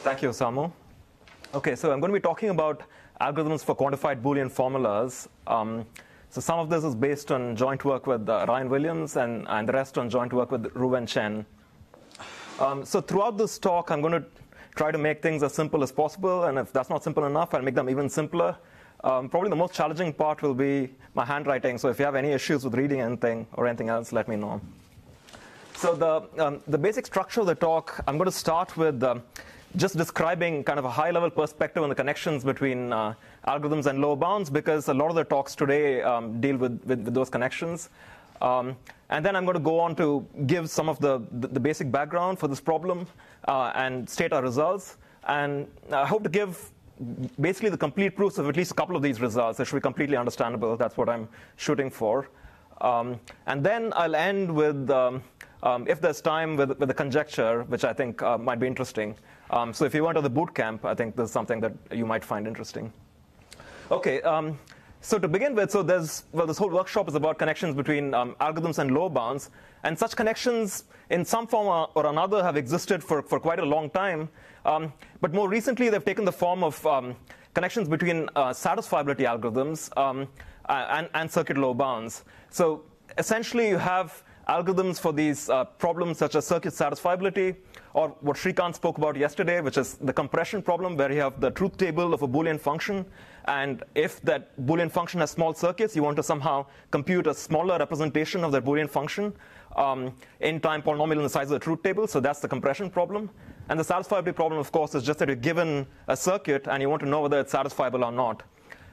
Thank you, Samu. Okay, so I'm going to be talking about algorithms for quantified Boolean formulas. So some of this is based on joint work with Ryan Williams, and the rest on joint work with Ruwen Chen. So throughout this talk, I'm going to try to make things as simple as possible, and if that's not simple enough, I'll make them even simpler. Probably the most challenging part will be my handwriting, so if you have any issues with reading anything or anything else, let me know. So the basic structure of the talk, I'm going to start with just describing kind of a high-level perspective on the connections between algorithms and lower bounds, because a lot of the talks today deal with those connections. And then I'm going to go on to give some of the basic background for this problem and state our results. And I hope to give basically the complete proofs of at least a couple of these results. It should be completely understandable. That's what I'm shooting for. And then I'll end with, if there's time, with the conjecture, which I think might be interesting. So if you went to the boot camp, I think this is something that you might find interesting. Okay, so to begin with, so this whole workshop is about connections between algorithms and lower bounds. And such connections, in some form or another, have existed for quite a long time. But more recently, they've taken the form of connections between satisfiability algorithms and circuit lower bounds. So essentially, you have algorithms for these problems such as circuit satisfiability, or what Shrikant spoke about yesterday, which is the compression problem, where you have the truth table of a Boolean function. And if that Boolean function has small circuits, you want to somehow compute a smaller representation of that Boolean function in time polynomial in the size of the truth table. So that's the compression problem. And the satisfiability problem, of course, is just that you're given a circuit and you want to know whether it's satisfiable or not.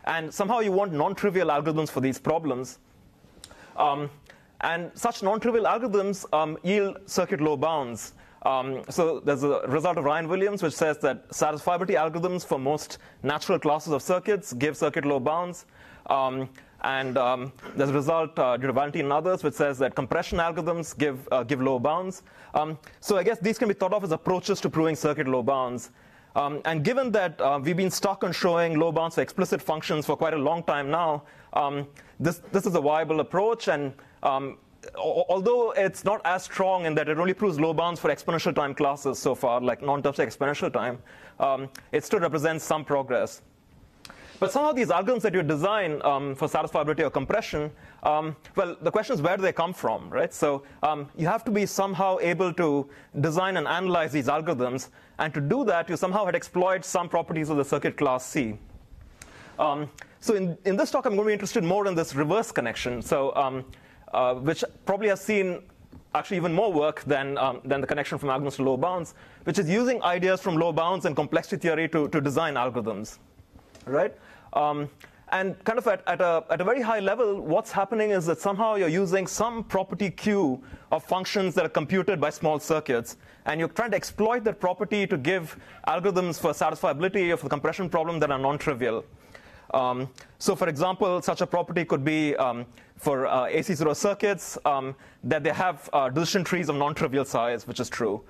And somehow you want non-trivial algorithms for these problems. And such non-trivial algorithms yield circuit lower bounds. So there's a result of Ryan Williams, which says that satisfiability algorithms for most natural classes of circuits give circuit lower bounds. And there's a result due to Valentin and others, which says that compression algorithms give lower bounds. So I guess these can be thought of as approaches to proving circuit lower bounds. And given that we've been stuck on showing lower bounds for explicit functions for quite a long time now, this is a viable approach. And although it's not as strong in that it only proves lower bounds for exponential time classes so far, like non-terms like exponential time, it still represents some progress. But somehow these algorithms that you design for satisfiability or compression, well, the question is, where do they come from, right? So you have to be somehow able to design and analyze these algorithms. And to do that, you somehow had exploit some properties of the circuit class C. So in this talk, I'm going to be interested more in this reverse connection, so which probably has seen actually even more work than the connection from algorithms to lower bounds, which is using ideas from lower bounds and complexity theory to design algorithms, right? And kind of at a very high level, what's happening is that somehow you're using some property Q of functions that are computed by small circuits, and you're trying to exploit that property to give algorithms for satisfiability of the compression problem that are non-trivial. So for example, such a property could be for AC0 circuits that they have decision trees of non-trivial size, which is true.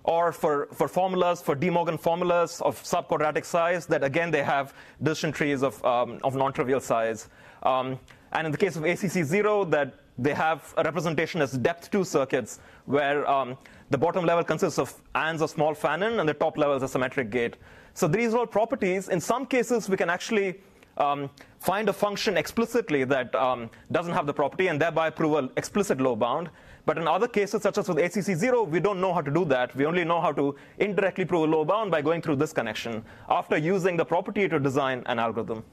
Or for formulas, for De Morgan formulas of subquadratic size, that again they have decision trees of non-trivial size. And in the case of ACC0, that they have a representation as depth 2 circuits, where the bottom level consists of ANDs of small Fanon, and the top level is a symmetric gate. So these are all properties. In some cases, we can actually find a function explicitly that doesn't have the property, and thereby prove an explicit lower bound. But in other cases, such as with ACC0, we don't know how to do that. We only know how to indirectly prove a lower bound by going through this connection, after using the property to design an algorithm.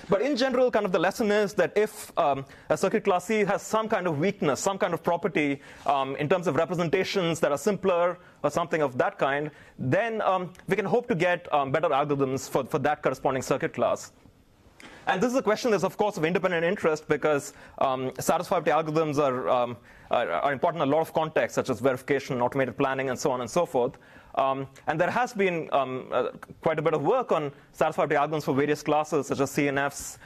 But in general, kind of the lesson is that if a circuit class C has some kind of weakness, some kind of property in terms of representations that are simpler or something of that kind, then we can hope to get better algorithms for that corresponding circuit class. And this is a question that's, of course, of independent interest, because satisfiability algorithms are important in a lot of contexts, such as verification, automated planning, and so on and so forth. And there has been quite a bit of work on satisfiability algorithms for various classes, such as CNFs,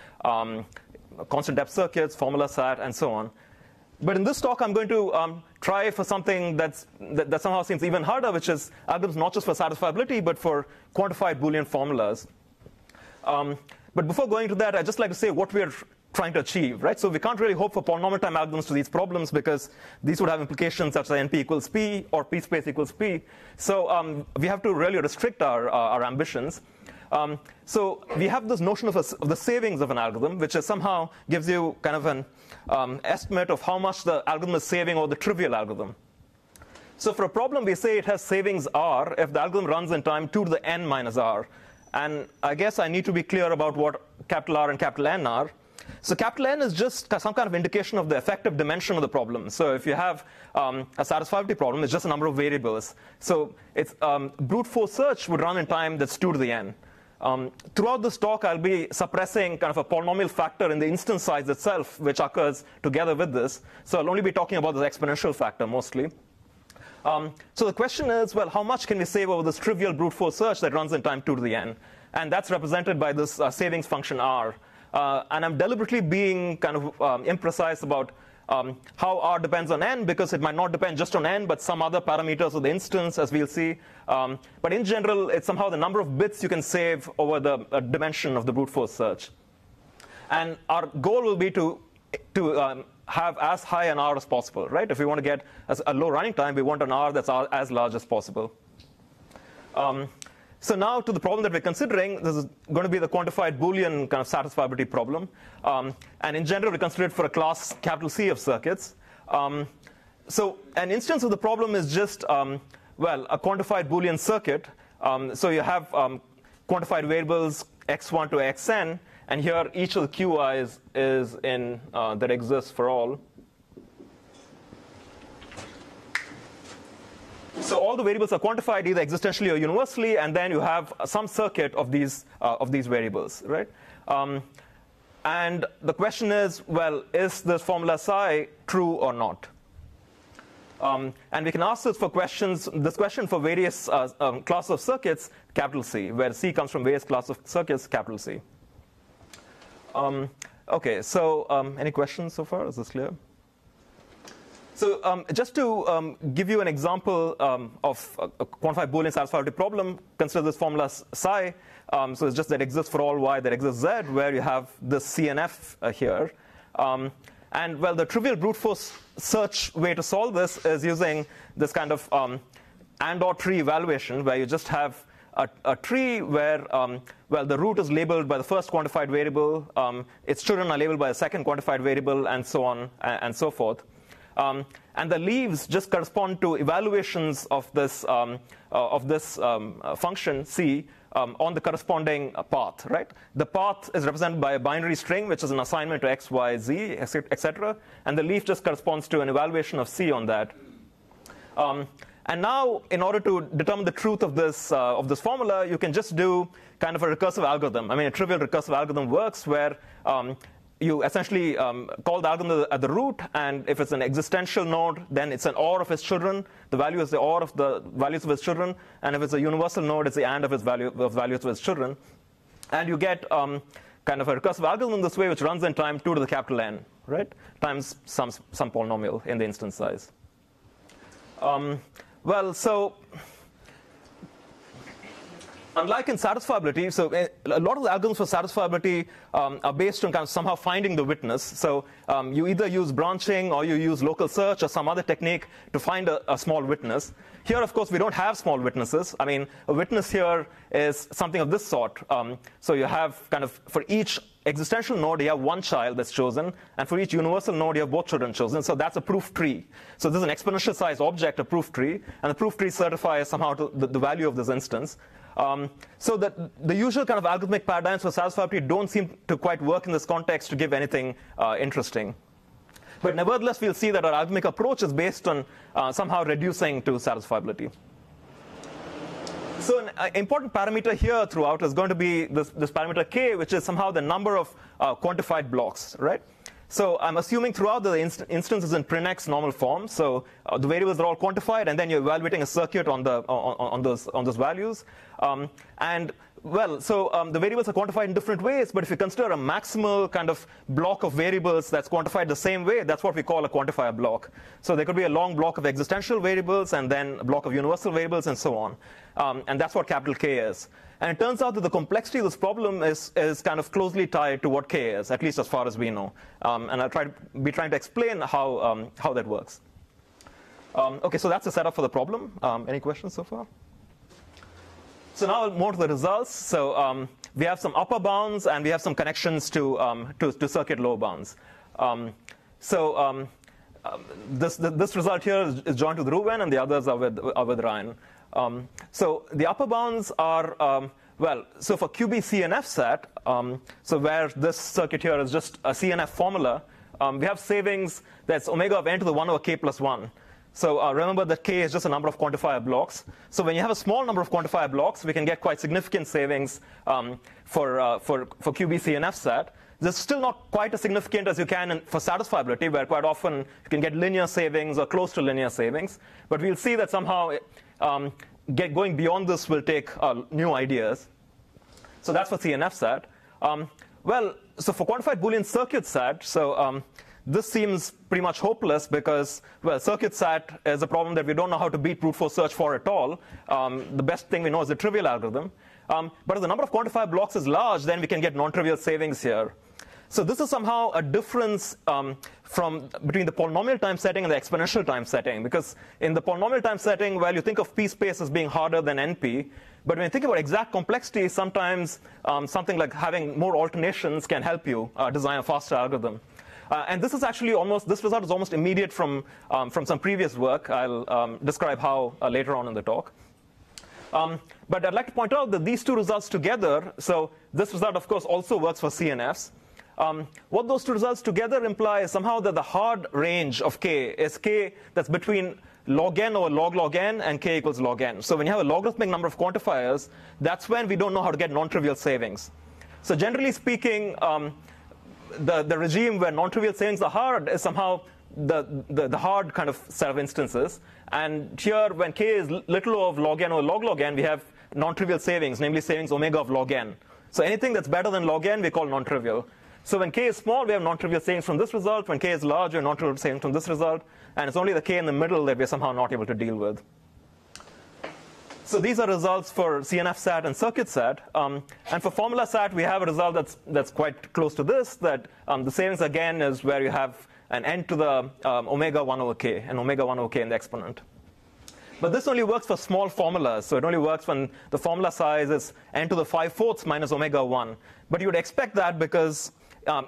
constant depth circuits, formula SAT, and so on. But in this talk, I'm going to try for something that somehow seems even harder, which is algorithms not just for satisfiability, but for quantified Boolean formulas. But before going to that, I'd just like to say what we're trying to achieve, right? So we can't really hope for polynomial time algorithms to these problems because these would have implications such as NP equals P or P space equals P. So we have to really restrict our ambitions. So we have this notion of the savings of an algorithm, which is somehow gives you kind of an estimate of how much the algorithm is saving over the trivial algorithm. So for a problem, we say it has savings R if the algorithm runs in time 2 to the n minus R. And I guess I need to be clear about what capital R and capital N are. So capital N is just some kind of indication of the effective dimension of the problem. So if you have a satisfiability problem, it's just a number of variables. So it's brute force search would run in time that's 2 to the n. Throughout this talk, I'll be suppressing kind of a polynomial factor in the instance size itself, which occurs together with this. So I'll only be talking about the exponential factor mostly. So the question is, well, how much can we save over this trivial brute force search that runs in time 2 to the n? And that's represented by this savings function R. And I'm deliberately being kind of imprecise about how R depends on n, because it might not depend just on n, but some other parameters of the instance, as we'll see. But in general, it's somehow the number of bits you can save over the dimension of the brute force search. And our goal will be to have as high an R as possible, right? If we want to get a low running time, we want an R that's as large as possible. So now to the problem that we're considering, this is going to be the quantified Boolean kind of satisfiability problem. And in general, we consider it for a class capital C of circuits. So an instance of the problem is just, well, a quantified Boolean circuit. So you have quantified variables x1 to xn. And here, each of the QIs is in that exists for all. So all the variables are quantified either existentially or universally, and then you have some circuit of these variables, right? And the question is, well, is this formula psi true or not? And we can ask this question for various classes of circuits, capital C, where C comes from various classes of circuits, capital C. OK, so any questions so far? Is this clear? So just to give you an example of a quantified Boolean satisfiability problem, consider this formula psi. So it's just that exists for all y that exists z, where you have this C and F here. And well, the trivial brute force search way to solve this is using this kind of and/or tree evaluation, where you just have a tree where, well, the root is labeled by the first quantified variable, its children are labeled by the second quantified variable, and so on and so forth. And the leaves just correspond to evaluations of this function C on the corresponding path, right? The path is represented by a binary string, which is an assignment to x, y, z, etc. And the leaf just corresponds to an evaluation of C on that. And now, in order to determine the truth of this formula, you can just do kind of a recursive algorithm. I mean, a trivial recursive algorithm works where you essentially call the algorithm at the root, and if it's an existential node, then it's an OR of its children. The value is the OR of the values of its children. And if it's a universal node, it's the AND of its values of its children. And you get kind of a recursive algorithm this way, which runs in time 2 to the capital N, right, times some polynomial in the instance size. Well, so unlike in satisfiability, so a lot of the algorithms for satisfiability are based on kind of somehow finding the witness. So you either use branching or you use local search or some other technique to find a small witness. Here, of course, we don't have small witnesses. I mean, a witness here is something of this sort. So you have kind of, for each existential node, you have one child that's chosen. And for each universal node, you have both children chosen. So that's a proof tree. So this is an exponential size object, a proof tree. And the proof tree certifies somehow to the value of this instance. So the usual kind of algorithmic paradigms for satisfiability don't seem to quite work in this context to give anything interesting. But nevertheless, we'll see that our algorithmic approach is based on somehow reducing to satisfiability. So an important parameter here throughout is going to be this parameter k, which is somehow the number of quantified blocks, right? So I'm assuming throughout the instance is in Prinx normal form. So the variables are all quantified, and then you're evaluating a circuit on those values. And well, so the variables are quantified in different ways. But if you consider a maximal kind of block of variables that's quantified the same way, that's what we call a quantifier block. So there could be a long block of existential variables, and then a block of universal variables, and so on. And that's what capital K is. And it turns out that the complexity of this problem is kind of closely tied to what k is, at least as far as we know. And I'll be trying to explain how that works. OK, so that's the setup for the problem. Any questions so far? So now more to the results. So we have some upper bounds, and we have some connections to circuit lower bounds. This result here is joined to the Reuven, and the others are with Ryan. So the upper bounds are, so for QB CNF set, so where this circuit here is just a CNF formula, we have savings that's omega of n to the 1 over k plus 1. So remember that k is just a number of quantifier blocks. So when you have a small number of quantifier blocks, we can get quite significant savings for QB CNF set. This is still not quite as significant as you can for satisfiability, where quite often you can get linear savings or close to linear savings. But we'll see that somehow going beyond this will take new ideas. So that's for CNF set. So for quantified Boolean circuit set, so this seems pretty much hopeless because, well, circuit set is a problem that we don't know how to beat brute force search for at all. The best thing we know is the trivial algorithm. But if the number of quantifier blocks is large, then we can get non-trivial savings here. So this is somehow a difference between the polynomial time setting and the exponential time setting. Because in the polynomial time setting, well, you think of p space as being harder than np. But when you think about exact complexity, sometimes something like having more alternations can help you design a faster algorithm. And this is actually this result is almost immediate from some previous work. I'll describe how later on in the talk. But I'd like to point out that these two results together, so this result, of course, also works for CNFs. What those two results together imply is somehow that the hard range of k is k that's between log n over log n and k equals log n. So when you have a logarithmic number of quantifiers, that's when we don't know how to get non-trivial savings. So generally speaking, the regime where non-trivial savings are hard is somehow the hard kind of set of instances. And here, when k is little of log n over log n, we have non-trivial savings, namely savings omega of log n. So anything that's better than log n, we call non-trivial. So when k is small, we have non-trivial savings from this result. When k is large, we have non-trivial savings from this result. And it's only the k in the middle that we're somehow not able to deal with. So these are results for CNF sat and circuit sat. And for formula sat, we have a result that's quite close to this, that the savings, again, is where you have an n to the omega 1 over k, and omega 1 over k in the exponent. But this only works for small formulas. So it only works when the formula size is n to the 5/4 minus omega 1. But you would expect that because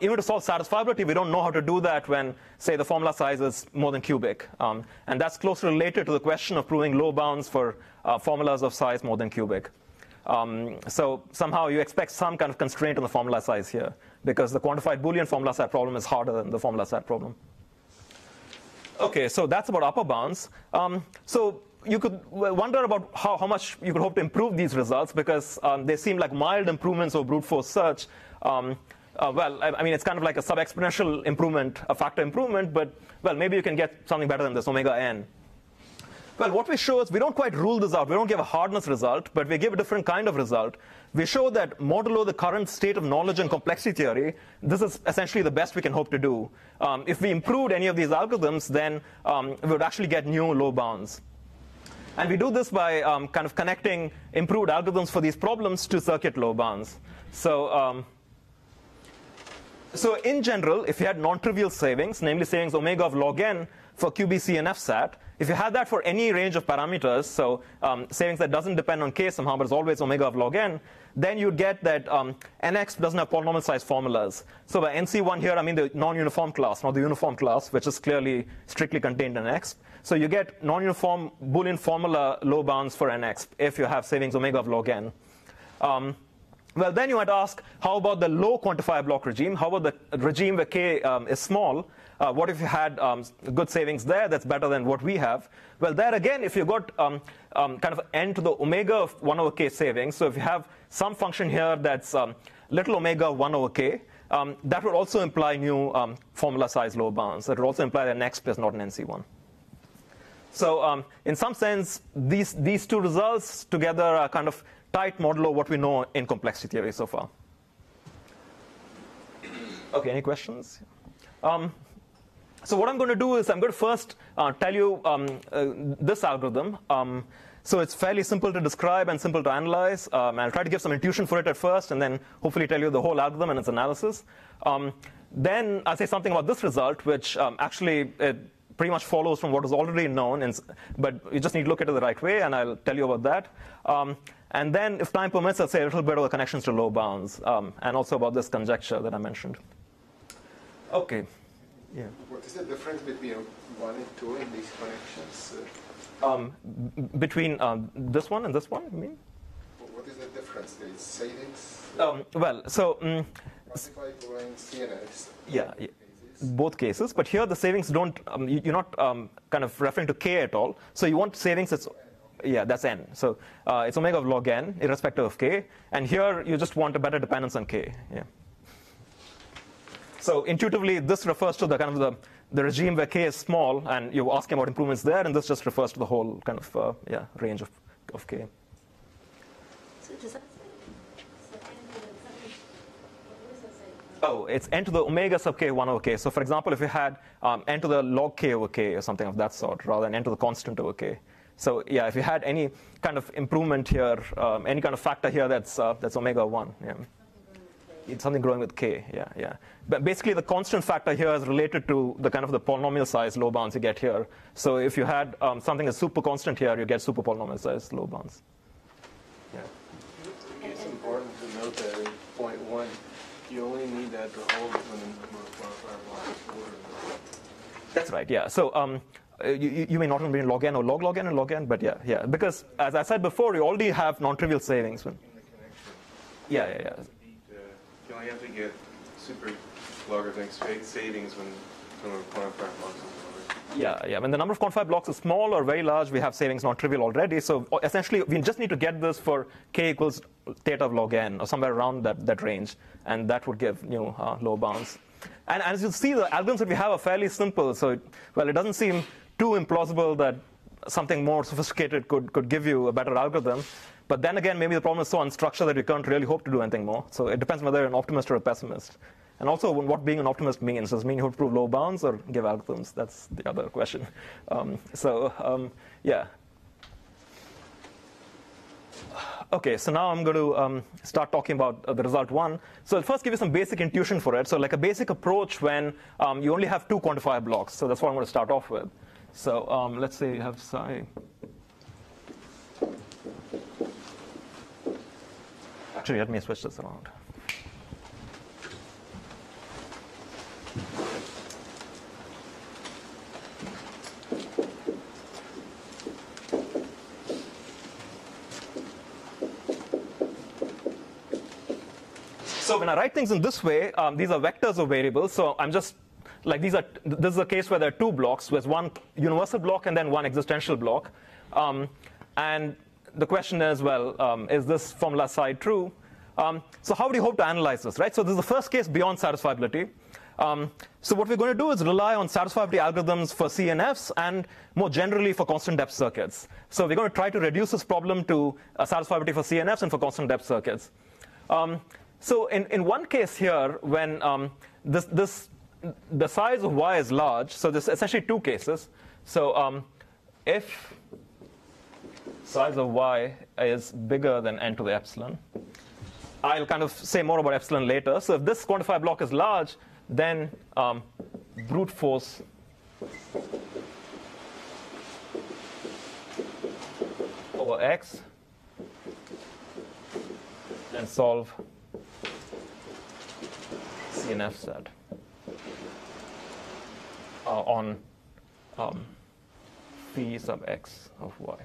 even to solve satisfiability, we don't know how to do that when, say, the formula size is more than cubic. And that's closely related to the question of proving low bounds for formulas of size more than cubic. So somehow you expect some kind of constraint on the formula size here, because the quantified Boolean formula set problem is harder than the formula set problem. OK, so that's about upper bounds. So you could wonder about how much you could hope to improve these results, because they seem like mild improvements of brute force search. Well, I mean, it's kind of like a sub-exponential improvement, a factor improvement. But, well, maybe you can get something better than this, omega n. Well, what we show is we don't quite rule this out. We don't give a hardness result, but we give a different kind of result. We show that modulo the current state of knowledge and complexity theory, this is essentially the best we can hope to do. If we improved any of these algorithms, then we would actually get new low bounds. And we do this by kind of connecting improved algorithms for these problems to circuit low bounds. So in general, if you had non-trivial savings, namely savings omega of log n for QBCNF sat, if you had that for any range of parameters, so savings that doesn't depend on k somehow, but is always omega of log n, then you'd get that nx doesn't have polynomial size formulas. So by NC1 here, I mean the non-uniform class, not the uniform class, which is clearly strictly contained in x. So you get non-uniform Boolean formula low bounds for nx if you have savings omega of log n. Well, then you might ask, how about the low quantifier block regime? How about the regime where k is small? What if you had good savings there that's better than what we have? Well, there again, if you got kind of n to the omega of 1 over k savings, so if you have some function here that's little omega of 1 over k, that would also imply new formula size low bounds. That would also imply that next is not an NC1. So in some sense, these two results together are kind of tight modulo what we know in complexity theory so far. OK, any questions? So what I'm going to do is I'm going to first tell you this algorithm. So it's fairly simple to describe and simple to analyze. And I'll try to give some intuition for it at first, and then hopefully tell you the whole algorithm and its analysis. Then I'll say something about this result, which actually it pretty much follows from what is already known, but you just need to look at it the right way, and I'll tell you about that. And then, if time permits, I'll say a little bit about the connections to low bounds, and also about this conjecture that I mentioned. OK. Yeah. What is the difference between 1 and 2 in these connections? Between this one and this one, you mean? What is the difference? There is savings? Well, so Quantified following CNFs. Yeah, both cases. But here the savings don't, you're not kind of referring to k at all. So you want savings that's, yeah, that's n. So it's omega of log n, irrespective of k. And here you just want a better dependence on k. Yeah. So intuitively, this refers to the kind of the regime where k is small, and you're asking about improvements there, and this just refers to the whole kind of range of k. So does that Oh, it's n to the omega sub k 1 over k. So for example, if you had n to the log k over k or something of that sort, rather than n to the constant over k. So yeah, if you had any kind of improvement here, any kind of factor here that's omega 1. Yeah. It's something growing with k, yeah. But basically, the constant factor here is related to the kind of the polynomial size low bounds you get here. So if you had something that's super constant here, you get super polynomial size low bounds. Yeah. It's important to note that in point 1, you only need that to hold when the number of quantifier blocks is ordered. That's right, yeah. So you may not be in log n or log n and log n, but yeah. Because as I said before, you already have non-trivial savings. In the connection. Yeah. You only have to get super logarithmic savings when the number of quantifier blocks is ordered. Yeah. When the number of quantified blocks is small or very large, we have savings non-trivial already. So essentially, we just need to get this for k equals theta of log n, or somewhere around that range. And that would give new low bounds. And as you see, the algorithms that we have are fairly simple. So, it doesn't seem too implausible that something more sophisticated could give you a better algorithm. But then again, maybe the problem is so unstructured that we can't really hope to do anything more. So it depends whether you're an optimist or a pessimist. And also what being an optimist means. Does it mean you have to prove low bounds or give algorithms? That's the other question. Yeah. OK, so now I'm going to start talking about the result 1. So I'll first give you some basic intuition for it. So like a basic approach when you only have 2 quantifier blocks. So that's what I'm going to start off with. So let's say you have psi. Actually, let me switch this around. So when I write things in this way, these are vectors of variables. So I'm just like this is a case where there are 2 blocks. There's one universal block and then one existential block. And the question is, well, is this formula psi true? So how do you hope to analyze this, right? So this is the first case beyond satisfiability. So what we're going to do is rely on satisfiability algorithms for CNFs and more generally for constant depth circuits. So we're going to try to reduce this problem to satisfiability for CNFs and for constant depth circuits. So in one case here, when the size of y is large, so there's essentially 2 cases. So if size of y is bigger than n to the epsilon, I'll kind of say more about epsilon later. So if this quantifier block is large, then brute force over x and solve CNF set on phi sub x of y.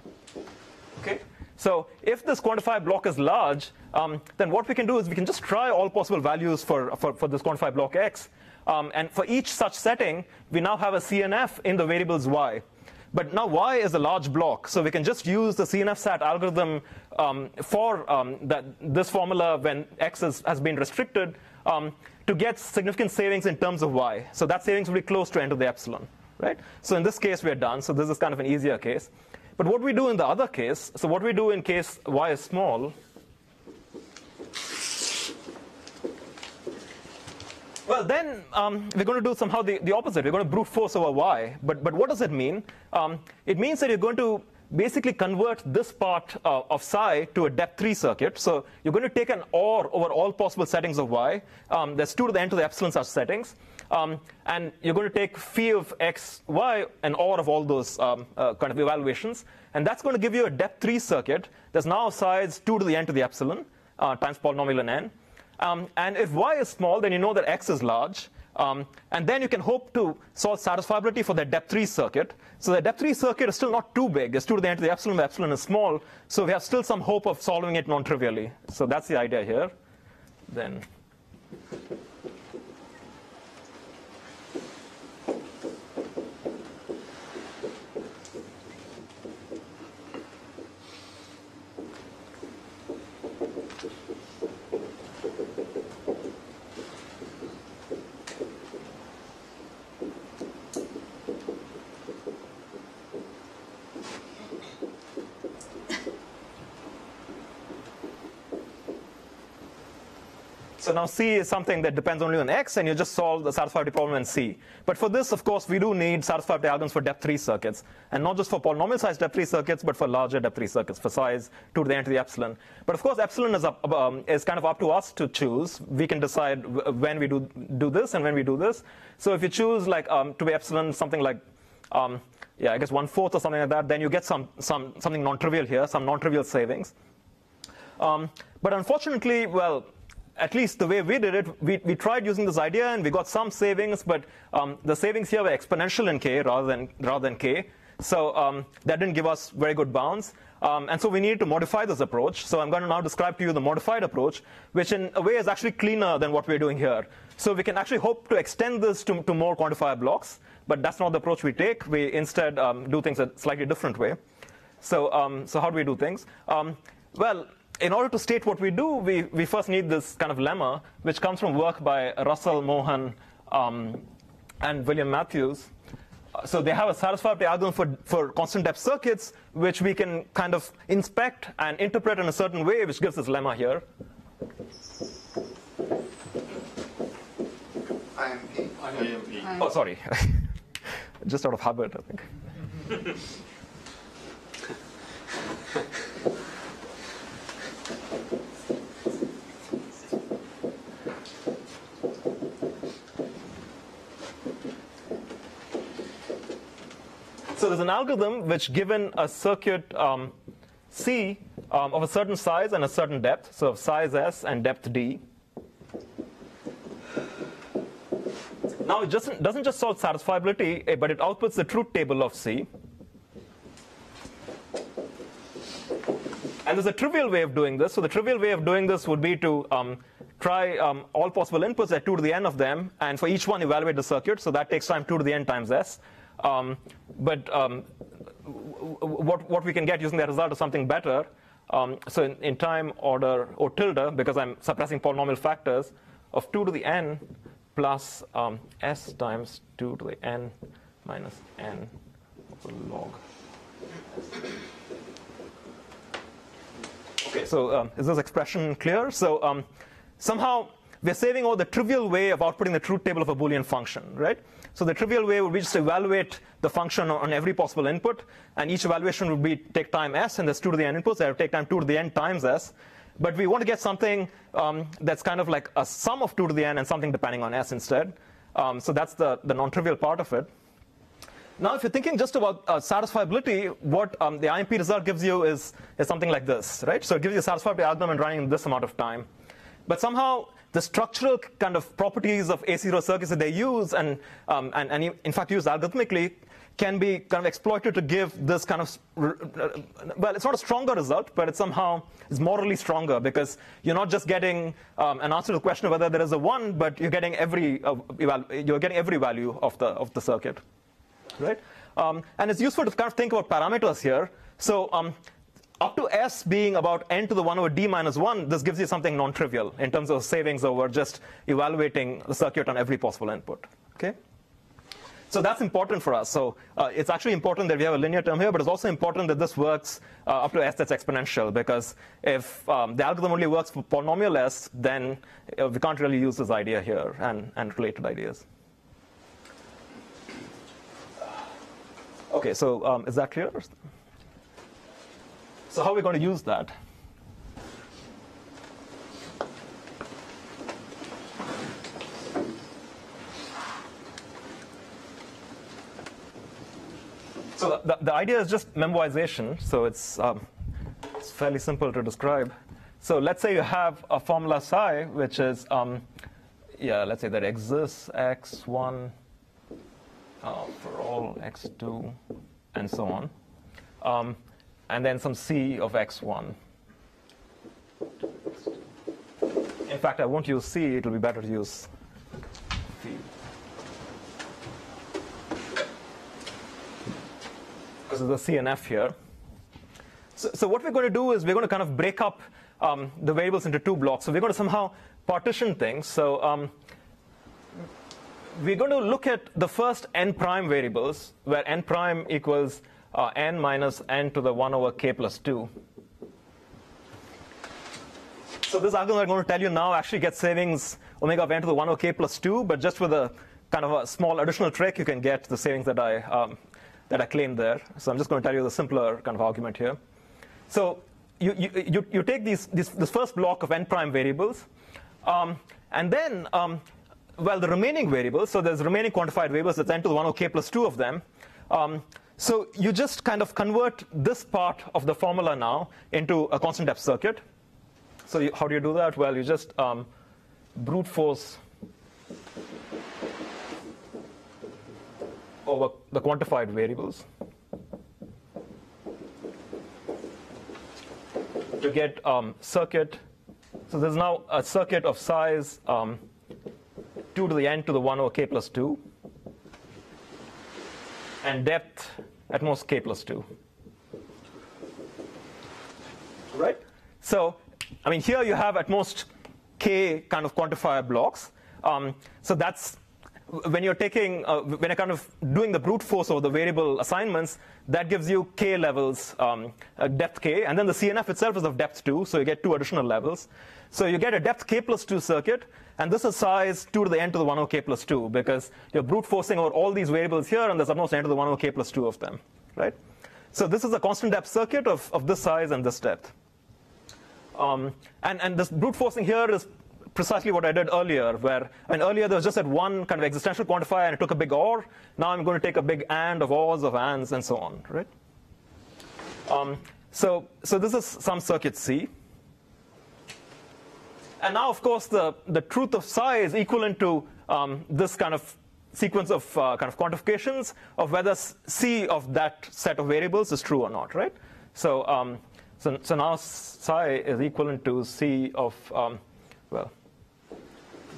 Okay. So if this quantifier block is large, then what we can do is we can just try all possible values for this quantifier block x. And for each such setting, we now have a CNF in the variables y. But now y is a large block, so we can just use the CNF sat algorithm for this formula when x has been restricted to get significant savings in terms of y. So that savings will be close to n to the epsilon, right? So in this case, we're done. So this is kind of an easier case. But what we do in the other case, so what we do in case y is small, well, then we're going to do somehow the opposite. We're going to brute force over y. But what does it mean? It means that you're going to basically convert this part of psi to a depth 3 circuit. So you're going to take an OR over all possible settings of y. There's 2 to the n to the epsilon such settings. And you're going to take phi of x, y, and OR of all those kind of evaluations. And that's going to give you a depth 3 circuit. There's now size 2 to the n to the epsilon times polynomial in n. And if y is small, then you know that x is large. And then you can hope to solve satisfiability for the depth 3 circuit. So the depth 3 circuit is still not too big. It's 2 to the n to the epsilon, where epsilon is small. So we have still some hope of solving it non-trivially. So that's the idea here. Then. So now C is something that depends only on X, and you just solve the satisfiability problem in C. But for this, of course, we do need satisfiability algorithms for depth 3 circuits. And not just for polynomial size depth 3 circuits, but for larger depth 3 circuits, for size 2 to the n to the epsilon. But of course, epsilon is kind of up to us to choose. We can decide when we do this and when we do this. So if you choose like to be epsilon something like, yeah, I guess 1/4 or something like that, then you get something non-trivial here, some non-trivial savings. But unfortunately, well, at least the way we did it, we tried using this idea and we got some savings, but the savings here were exponential in k rather than k. So that didn't give us very good bounds. And so we needed to modify this approach. So I'm going to now describe to you the modified approach, which in a way is actually cleaner than what we're doing here. So we can actually hope to extend this to more quantifier blocks, but that's not the approach we take. We instead do things a slightly different way. So how do we do things? Well, in order to state what we do, we first need this kind of lemma, which comes from work by Russell, Mohan, and William Matthews. So they have a satisfiability algorithm for constant depth circuits, which we can kind of inspect and interpret in a certain way, which gives this lemma here. IMP. Oh, sorry. Just out of habit, I think. So there's an algorithm which, given a circuit C of a certain size and a certain depth, so size S and depth D. Now it doesn't just solve satisfiability, but it outputs the truth table of C. And there's a trivial way of doing this. So the trivial way of doing this would be to try all possible inputs at 2 to the n of them, and for each one evaluate the circuit. So that takes time 2 to the n times S. But what we can get using that result is something better. So in time order O tilde, because I'm suppressing polynomial factors, of 2 to the n plus S times 2 to the n minus n of the log. Okay, so is this expression clear? So somehow we're saving all the trivial way of outputting the truth table of a Boolean function, right? So the trivial way would be just to evaluate the function on every possible input, and each evaluation would be take time S, and there's 2 to the n inputs, that would take time 2 to the n times S. But we want to get something that's kind of like a sum of 2 to the n and something depending on S instead. So that's the non-trivial part of it. Now, if you're thinking just about satisfiability, what the IMP result gives you is something like this, right? So it gives you a satisfiability algorithm and running in this amount of time. But somehow, the structural kind of properties of A0 circuits that they use and in fact use algorithmically can be kind of exploited to give this kind of, well, it's not a stronger result, but it somehow is morally stronger, because you're not just getting an answer to the question of whether there is a 1, but you're getting every value of the circuit, right? And it's useful to kind of think about parameters here. So up to S being about n to the 1 over d minus 1, this gives you something non-trivial in terms of savings over just evaluating the circuit on every possible input. Okay? So that's important for us. So it's actually important that we have a linear term here, but it's also important that this works up to S that's exponential, because if the algorithm only works for polynomial S, then we can't really use this idea here and related ideas. Okay, so is that clear? So how are we going to use that? So the idea is just memorization. So it's fairly simple to describe. So let's say you have a formula psi, which is, let's say that exists x1 for all x2, and so on. And then some c of x1. In fact, I won't use c. It will be better to use c. Because there's a c and f here. So what we're going to do is we're going to kind of break up the variables into two blocks. So we're going to somehow partition things. So we're going to look at the first n prime variables, where n prime equals n minus n to the 1 over k plus 2. So this algorithm I'm going to tell you now actually gets savings omega of n to the 1 over k plus 2, but just with a kind of a small additional trick, you can get the savings that I claimed there. So I'm just going to tell you the simpler kind of argument here. So you take this first block of n prime variables, and then, the remaining variables, so there's remaining quantified variables, that's n to the 1 over k plus 2 of them. So you just kind of convert this part of the formula now into a constant depth circuit. So how do you do that? Well, you just brute force over the quantified variables to get circuit. So there's now a circuit of size 2 to the n to the 1 over k plus 2, and depth at most k plus 2. Right? So, I mean, here you have at most k kind of quantifier blocks. So that's when you're taking, when you're kind of doing the brute force over the variable assignments, that gives you k levels, depth k, and then the CNF itself is of depth 2, so you get 2 additional levels. So you get a depth k plus 2 circuit, and this is size 2 to the n to the 1 over k plus 2, because you're brute forcing over all these variables here, and there's almost n to the 1 over k plus 2 of them, right? So this is a constant depth circuit of this size and this depth. And this brute forcing here is precisely what I did earlier, where earlier there was just that one kind of existential quantifier and it took a big OR. Now I'm going to take a big AND of ORs of ANDs and so on, right? So this is some circuit C. And now, of course, the truth of psi is equivalent to this kind of sequence of kind of quantifications of whether C of that set of variables is true or not, right? So now psi is equivalent to C of,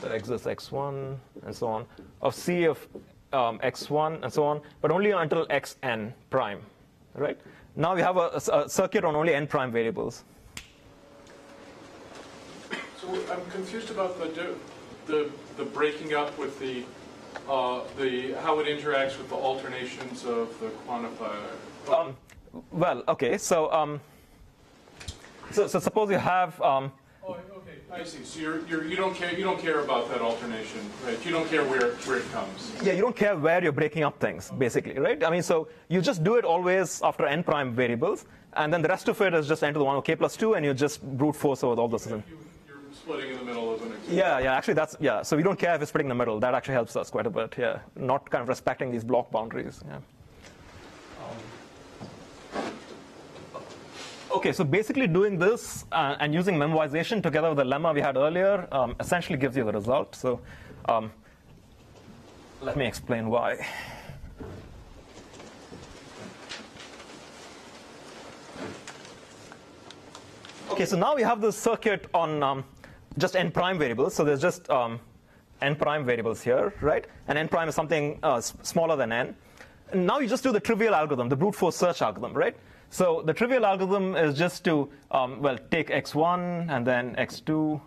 that exists x1 and so on, of C of x1 and so on, but only until xn prime, right? Now we have a circuit on only n prime variables. So I'm confused about the breaking up with the how it interacts with the alternations of the quantifier. Okay, so suppose you have. Okay, I see. So you don't care about that alternation, right? You don't care where it comes. Yeah, you don't care where you're breaking up things, basically, right? I mean, so you just do it always after n prime variables, and then the rest of it is just n to the 1 over k plus 2, and you just brute force over all those. You're splitting in the middle of an example. Yeah, actually so we don't care if it's splitting in the middle. That actually helps us quite a bit, yeah. Not kind of respecting these block boundaries, yeah. Okay, so basically doing this and using memorization together with the lemma we had earlier essentially gives you the result. So let me explain why. Okay, so now we have this circuit on just n prime variables. So there's just n prime variables here, right? And n prime is something smaller than n. And now you just do the trivial algorithm, the brute force search algorithm, right? So the trivial algorithm is just to, take x1 and then x2,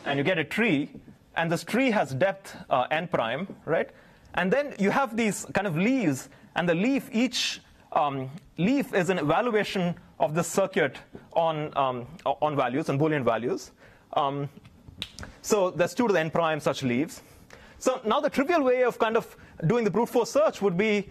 and you get a tree. And this tree has depth n prime, right? And then you have these kind of leaves, and the leaf, each leaf is an evaluation of this circuit on values, on Boolean values. So there's 2 to the n prime such leaves. So now the trivial way of kind of doing the brute force search would be,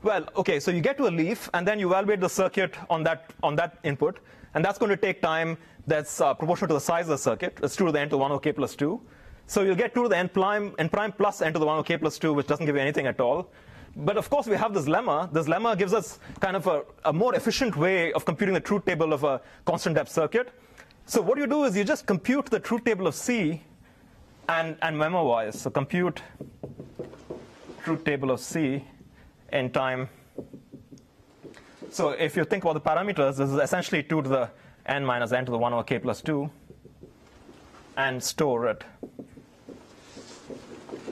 Well, OK, so you get to a leaf, and then you evaluate the circuit on that input. And that's going to take time that's proportional to the size of the circuit. It's 2 to the n to 1 over k plus 2. So you'll get 2 to the n prime plus n to the 1 over k plus 2, which doesn't give you anything at all. But of course, we have this lemma. This lemma gives us kind of a more efficient way of computing the truth table of a constant depth circuit. So what you do is you just compute the truth table of C and memorize. So compute truth table of C in time. So if you think about the parameters, this is essentially 2 to the n minus n to the 1 over k plus 2, and store it.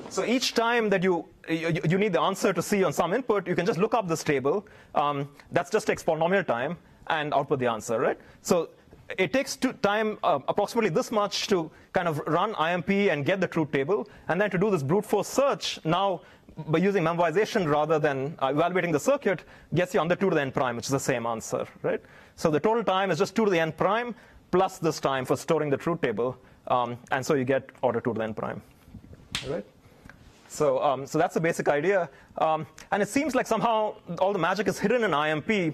So each time that you need the answer to C on some input, you can just look up this table. That just takes polynomial time and output the answer, right? So it takes time approximately this much to kind of run IMP and get the truth table, and then to do this brute force search now by using memorization rather than evaluating the circuit gets you under 2 to the n prime, which is the same answer, right? So the total time is just 2 to the n prime plus this time for storing the truth table, and so you get order 2 to the n prime, right? So that's the basic idea, and it seems like somehow all the magic is hidden in IMP.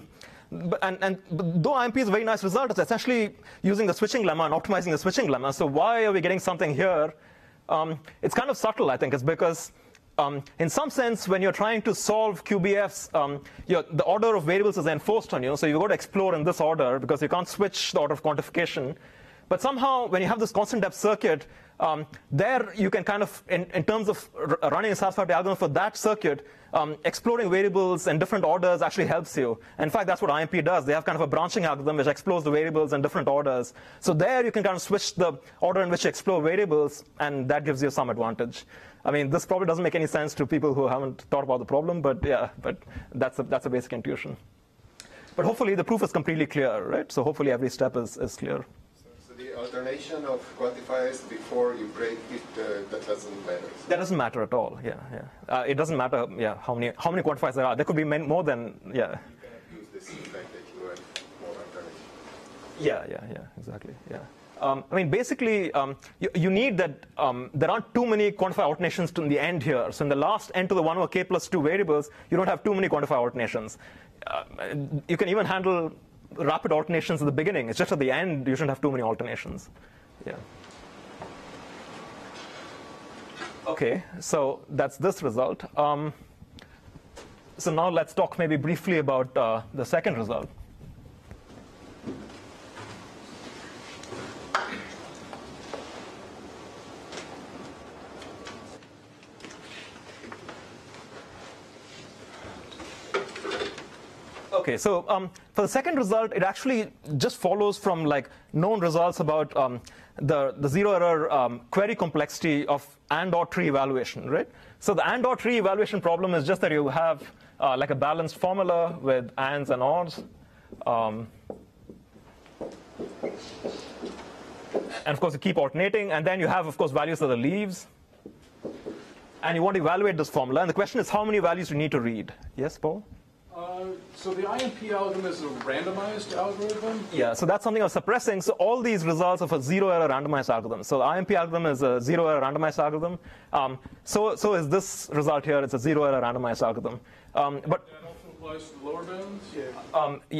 And though IMP is a very nice result, it's essentially using the switching lemma and optimizing the switching lemma. So why are we getting something here? It's kind of subtle, I think. It's because in some sense, when you're trying to solve QBFs, the order of variables is enforced on you. So you've got to explore in this order because you can't switch the order of quantification. But somehow, when you have this constant depth circuit, there you can kind of, in terms of running a satisfiability algorithm for that circuit, exploring variables in different orders actually helps you. And in fact, that's what IMP does. They have kind of a branching algorithm which explores the variables in different orders. So there you can kind of switch the order in which you explore variables, and that gives you some advantage. I mean, this probably doesn't make any sense to people who haven't thought about the problem, but yeah, but that's a basic intuition. But hopefully the proof is completely clear, right? So hopefully every step is clear. The alternation of quantifiers before you break it, that doesn't matter. That doesn't matter at all. Yeah. It doesn't matter. Yeah, how many quantifiers there are. There could be more than. Yeah. You cannot use this fact that you have more alternation. Yeah. Exactly. Yeah. I mean, basically, you need that. There aren't too many quantifier alternations in the end here. So in the last n to the 1 over k plus 2 variables, you don't have too many quantifier alternations. You can even handle rapid alternations at the beginning. It's just at the end you shouldn't have too many alternations. Yeah. Okay, so that's this result. So now let's talk maybe briefly about the second result. Okay, so for the second result, it actually just follows from like known results about the zero error query complexity of and/or tree evaluation, right? So the and/or tree evaluation problem is just that you have like a balanced formula with ands and ors. And of course, you keep alternating, and then you have, of course, values of the leaves. And you want to evaluate this formula. And the question is, how many values do you need to read? Yes, Paul? So the IMP algorithm is a randomized algorithm? Yeah, so that's something I was suppressing. So all these results of a zero-error randomized algorithm. So the IMP algorithm is a zero-error randomized algorithm. So is this result here. It's a zero-error randomized algorithm. But that also applies to the lower bounds?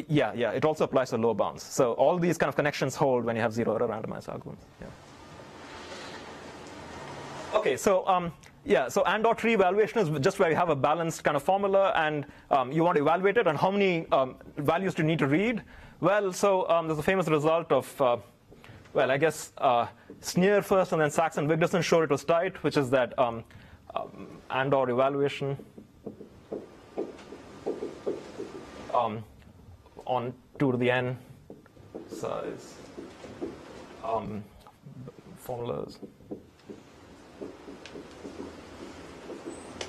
Yeah, it also applies to lower bounds. So all these kind of connections hold when you have zero-error randomized algorithms. Yeah. Okay, so so and/or tree evaluation is just where you have a balanced kind of formula, and you want to evaluate it, and how many values do you need to read? Well, so there's a famous result of, well, I guess Sneer first, and then Sachs and Wigderson showed it was tight, which is that and/or evaluation on 2 to the n size formulas.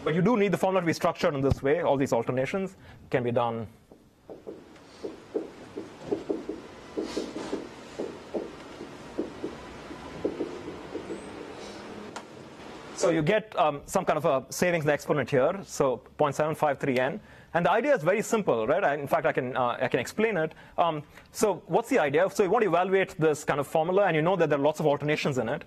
But you do need the formula to be structured in this way. All these alternations can be done. So you get some kind of a savings in the exponent here, so 0.753n. And the idea is very simple, right? In fact, I can explain it. So what's the idea? So you want to evaluate this kind of formula, and you know that there are lots of alternations in it.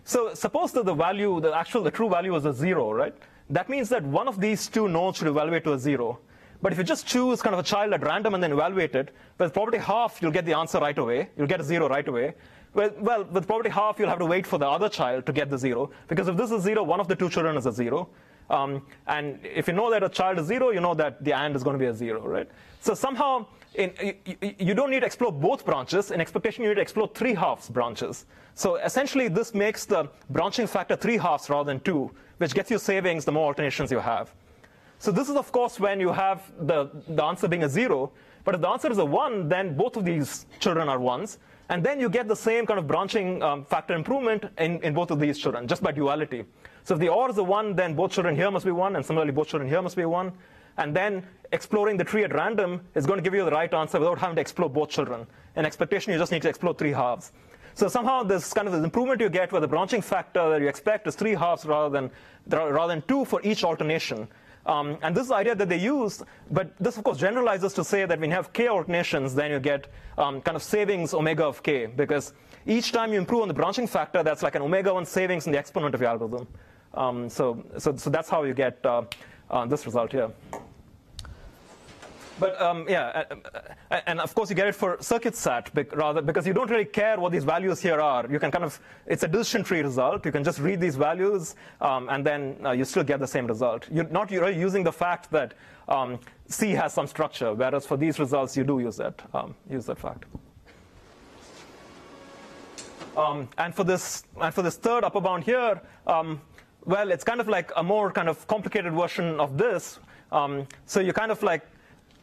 So suppose that the true value is a 0, right? that means that one of these two nodes should evaluate to a 0. But if you just choose kind of a child at random and then evaluate it, with probability half, you'll get the answer right away. You'll get a 0 right away. Well, with probability half, you'll have to wait for the other child to get the 0. Because if this is 0, one of the two children is a 0. And if you know that a child is 0, you know that the AND is going to be a 0, right? So somehow, you don't need to explore both branches. In expectation, you need to explore 3/2 branches. So essentially, this makes the branching factor 3/2 rather than 2, which gets you savings the more alternations you have. So this is, of course, when you have the answer being a 0. But if the answer is a 1, then both of these children are 1s. And then you get the same kind of branching factor improvement in both of these children, just by duality. So if the OR is a 1, then both children here must be 1, and similarly, both children here must be 1. And then exploring the tree at random is going to give you the right answer without having to explore both children. In expectation, you just need to explore 3/2. So somehow this kind of improvement you get where the branching factor that you expect is 3/2 rather than 2 for each alternation. And this is the idea that they use, but this, of course, generalizes to say that when you have k alternations, then you get kind of savings omega of k, because each time you improve on the branching factor, that's like an omega-1 savings in the exponent of your algorithm. So that's how you get this result here. But yeah, and of course you get it for circuit sat because you don't really care what these values here are. You can kind of, it's a decision tree result. You can just read these values, and then you still get the same result. You're not really using the fact that C has some structure, whereas for these results you do use that fact. And for this third upper bound here, well, it's kind of like a more kind of complicated version of this. So you kind of like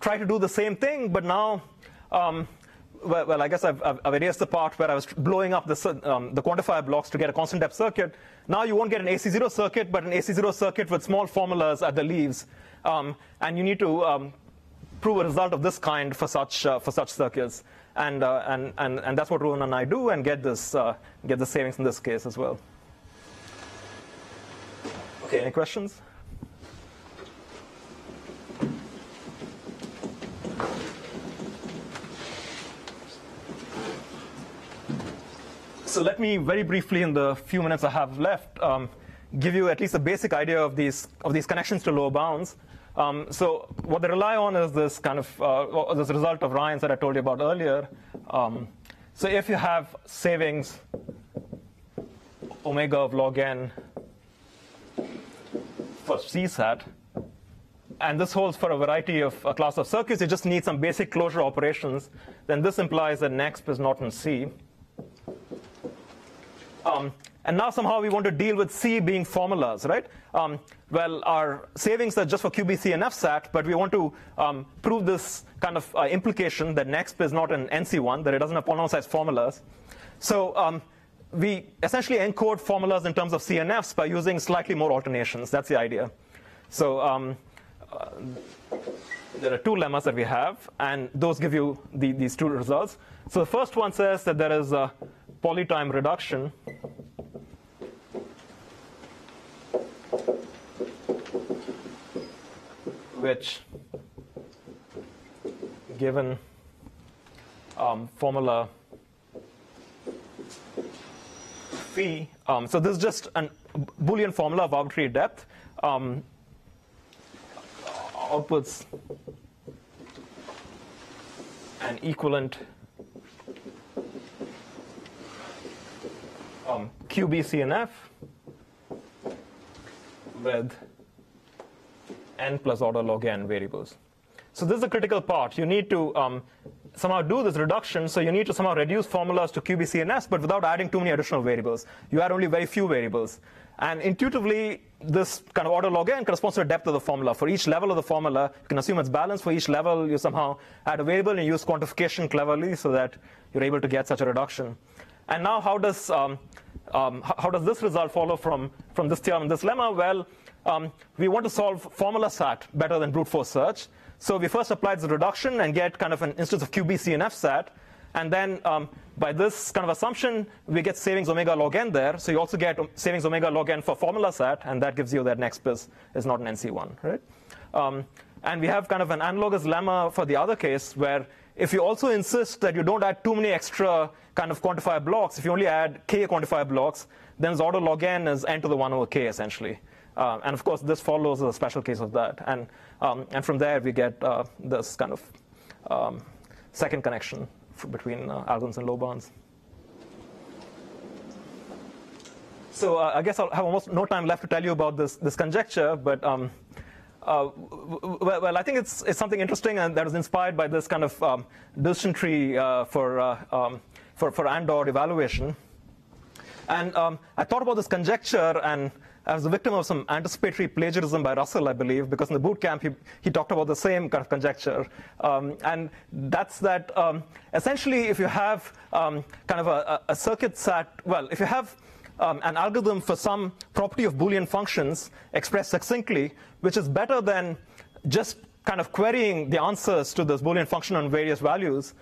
try to do the same thing, but now, well, I guess I've erased the part where I was blowing up the quantifier blocks to get a constant depth circuit. Now you won't get an AC0 circuit, but an AC0 circuit with small formulas at the leaves, and you need to prove a result of this kind for such circuits, and that's what Rowan and I do, and get the savings in this case as well. Okay, any questions? So let me very briefly, in the few minutes I have left, give you at least a basic idea of these connections to lower bounds. So what they rely on is this kind of this result of Ryan's that I told you about earlier. So if you have savings omega of log n for CSAT, and this holds for a variety of a class of circuits, you just need some basic closure operations, then this implies that next is not in C. And now somehow we want to deal with C being formulas, right? Well, our savings are just for QBC and FSAT, but we want to prove this kind of implication that next is not an NC1, that it doesn't have polynomial size formulas. So we essentially encode formulas in terms of C and Fs by using slightly more alternations. That's the idea. So there are two lemmas that we have, and those give you these two results. So the first one says that there is a polytime reduction which, given formula phi, so this is just a Boolean formula of arbitrary depth, outputs an equivalent QB, C, and F with n plus order log n variables. So this is the critical part. You need to somehow do this reduction. So you need to somehow reduce formulas to QB, C, and S, but without adding too many additional variables. You add only very few variables. And intuitively, this kind of order log n corresponds to the depth of the formula. For each level of the formula, you can assume it's balanced. For each level, you somehow add a variable and use quantification cleverly so that you're able to get such a reduction. And now how does this result follow from this theorem and this lemma? Well, we want to solve formula sat better than brute force search. So we first apply the reduction and get kind of an instance of QB, C, and F sat. And then by this kind of assumption, we get savings omega log n there. So you also get savings omega log n for formula sat, and that gives you that next is not an NC1, right? And we have kind of an analogous lemma for the other case, where if you also insist that you don't add too many extra kind of quantifier blocks, if you only add k quantifier blocks, then the order log n is n to the 1 over k, essentially. And of course, this follows a special case of that. And from there, we get this kind of second connection between algorithms and low bounds. So I guess I'll have almost no time left to tell you about this conjecture, but well, I think it's something interesting, and that was inspired by this kind of decision tree for and/or evaluation. And I thought about this conjecture, and I was a victim of some anticipatory plagiarism by Russell, I believe, because in the boot camp he talked about the same kind of conjecture. And that's that essentially if you have kind of a circuit set, well, if you have an algorithm for some property of Boolean functions expressed succinctly, which is better than just kind of querying the answers to this Boolean function on various values,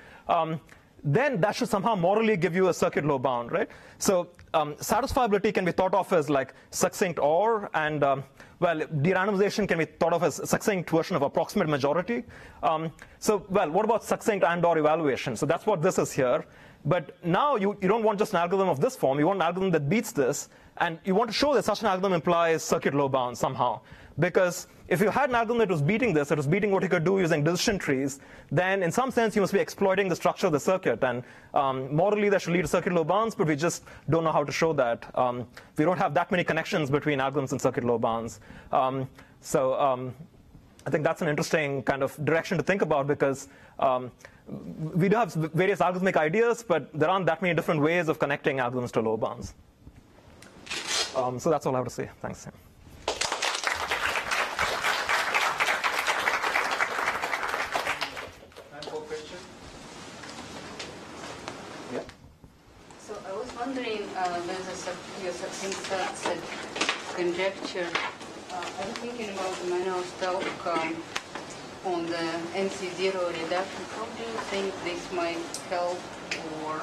then that should somehow morally give you a circuit low bound, right? So satisfiability can be thought of as like succinct OR, and well, de-randomization can be thought of as a succinct version of approximate majority. So, well, what about succinct and/or evaluation? So that's what this is here. But now you don't want just an algorithm of this form. You want an algorithm that beats this. And you want to show that such an algorithm implies circuit low bound somehow. Because if you had an algorithm that was beating this, that was beating what you could do using decision trees, then in some sense you must be exploiting the structure of the circuit. And morally that should lead to circuit low bounds, but we just don't know how to show that. We don't have that many connections between algorithms and circuit low bounds. So I think that's an interesting kind of direction to think about, because we do have various algorithmic ideas, but there aren't that many different ways of connecting algorithms to low bounds. So that's all I have to say. Thanks. Time for question? Yeah. So I was wondering whether your succinct set conjecture, I'm thinking about the manual talk on the MC0 reduction. How do you think this might help or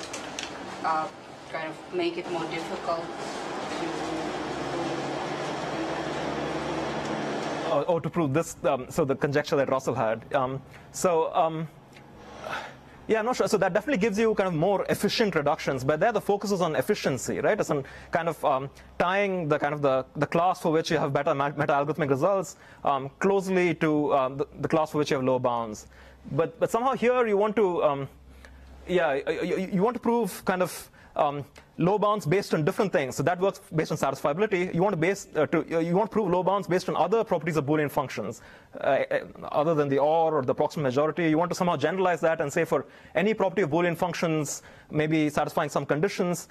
kind of make it more difficult to prove this, so the conjecture that Russell had. Yeah, I'm not sure. So that definitely gives you kind of more efficient reductions, but there the focus is on efficiency, right? It's on kind of tying the kind of the class for which you have better meta-algorithmic results closely to the class for which you have low bounds. But somehow here you want to, you want to prove kind of low bounds based on different things. So that works based on satisfiability. You want to prove low bounds based on other properties of Boolean functions, other than the OR or the approximate majority. You want to somehow generalize that and say for any property of Boolean functions, maybe satisfying some conditions,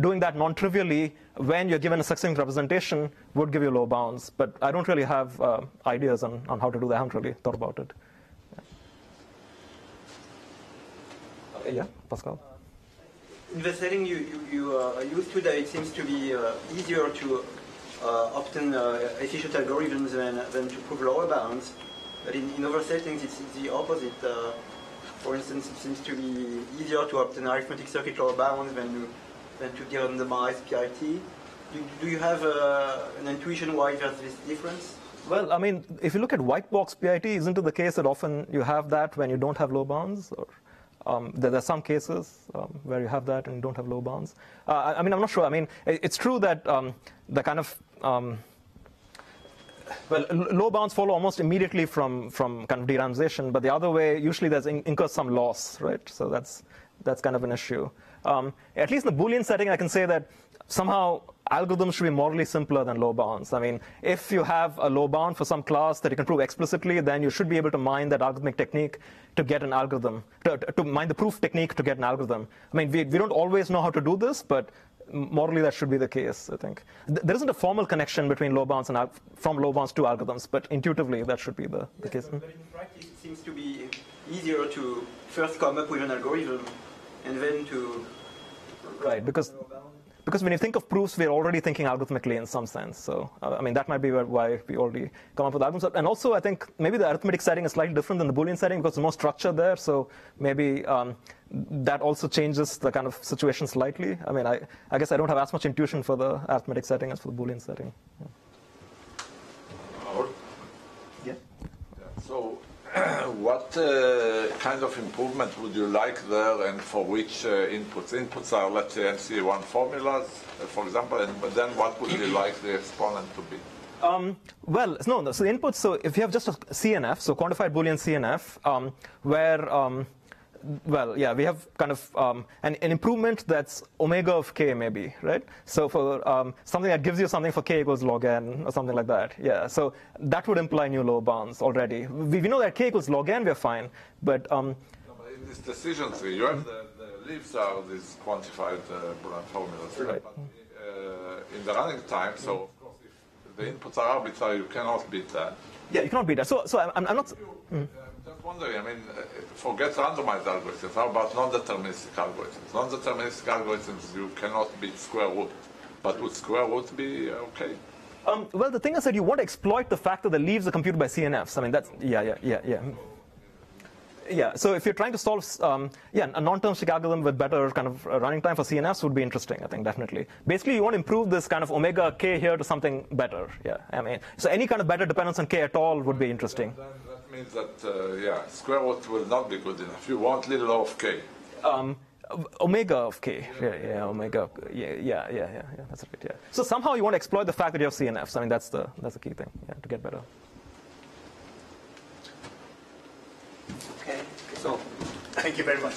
doing that non-trivially when you're given a succinct representation would give you low bounds. But I don't really have ideas on how to do that. I haven't really thought about it. Yeah, Pascal? In the setting you used to, that it seems to be easier to obtain efficient algorithms than to prove lower bounds. But in other settings, it's the opposite. For instance, it seems to be easier to obtain arithmetic circuit lower bounds than to de-randomize PIT. Do you have an intuition why there's this difference? Well, I mean, if you look at white box PIT, isn't it the case that often you have that when you don't have low bounds? Or there are some cases where you have that and you don't have low bounds. I mean, I'm not sure. I mean, it's true that the kind of low bounds follow almost immediately from kind of de-randomization, but the other way usually there's incurs some loss, right? So that's kind of an issue. At least in the Boolean setting, I can say that somehow algorithms should be morally simpler than low bounds. I mean, if you have a low bound for some class that you can prove explicitly, then you should be able to mine that algorithmic technique to get an algorithm, to mine the proof technique to get an algorithm. I mean, we don't always know how to do this, but morally that should be the case, I think. There isn't a formal connection between low bounds and from low bounds to algorithms, but intuitively that should be the case. But in practice, it seems to be easier to first come up with an algorithm and then to... Right, because when you think of proofs, we're already thinking algorithmically in some sense. So, I mean, that might be why we already come up with algorithms. And also, I think maybe the arithmetic setting is slightly different than the Boolean setting because there's more structure there. So maybe that also changes the kind of situation slightly. I mean, I guess I don't have as much intuition for the arithmetic setting as for the Boolean setting. Yeah. Rahul? Yeah. So, what kind of improvement would you like there, and for which inputs? Inputs are, let's say, MC1 formulas, for example, and then what would you like the exponent to be? Well, no. So the inputs. So if you have just a CNF, so quantified boolean CNF, where well, yeah, we have kind of an improvement that's omega of k maybe, right? So for something that gives you something for k equals log n or something like that, yeah. So that would imply new lower bounds already. We know that k equals log n, we're fine, but no, but in this decision tree, you have the leaves are these quantified Boolean formulas, right. but in the running time, so of course, if the inputs are arbitrary, you cannot beat that. yeah, you cannot beat that. So I'm not. I'm just wondering, I mean, forget randomized algorithms, how about non-deterministic algorithms? Non-deterministic algorithms, you cannot beat square root, but would square root be okay? Well, the thing is that you want to exploit the fact that the leaves are computed by CNFs. I mean, that's, yeah. Yeah, so if you're trying to solve, a non-termistic algorithm with better kind of running time for CNFs would be interesting, I think, definitely. Basically, you want to improve this kind of omega k here to something better, yeah. I mean, so any kind of better dependence on k at all would be interesting. Then that means that, square root will not be good enough. You want little o of k. Omega of k, omega, yeah, that's right, yeah. So somehow you want to exploit the fact that you have CNFs. I mean, that's the key thing, yeah, to get better. Okay, so Thank you very much.